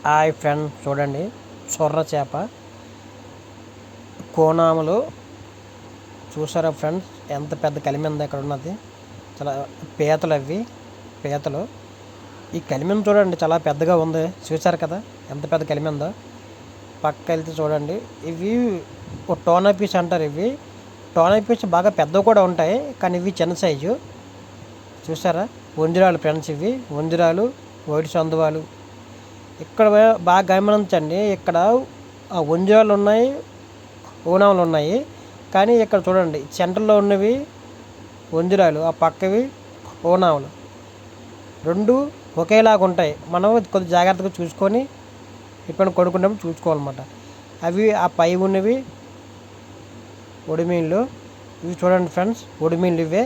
Hi friend, చూడండి సొర్ర చేప కోనాములు చూసారా ఫ్రెండ్స్? ఎంత పెద్ద కలిమింద ఇక్కడ ఉన్నది. చాలా పీతలు అవి పీతలు. ఈ కలిమింద చూడండి చాలా పెద్దగా ఉంది. చూసారు కదా ఎంత పెద్ద కలిమిందో. పక్క వెళ్తే చూడండి, ఇవి ఒక టోనా పీస్ అంటారు. ఇవి టోనా పీస్ బాగా పెద్దవి కూడా ఉంటాయి, కానీ ఇవి చిన్న సైజు. చూసారా వంజరాలు ఫ్రెండ్స్, ఇవి వంజరాలు, వైట్ సందువాలు. ఇక్కడ బాగా గమనించండి, ఇక్కడ వంజరాలు ఉన్నాయి, ఓనాములు ఉన్నాయి. కానీ ఇక్కడ చూడండి సెంటర్లో ఉన్నవి వంజరాలు, ఆ పక్కవి ఓనాములు. రెండు ఒకేలాగా ఉంటాయి. మనం కొద్ది జాగ్రత్తగా చూసుకొని ఇప్పుడు కొడుకున్నప్పుడు చూసుకోవాలన్నమాట. అవి ఆ పై ఉన్నవి ఒడిమీన్లు. ఇవి చూడండి ఫ్రెండ్స్, ఒడిమీన్లు ఇవే.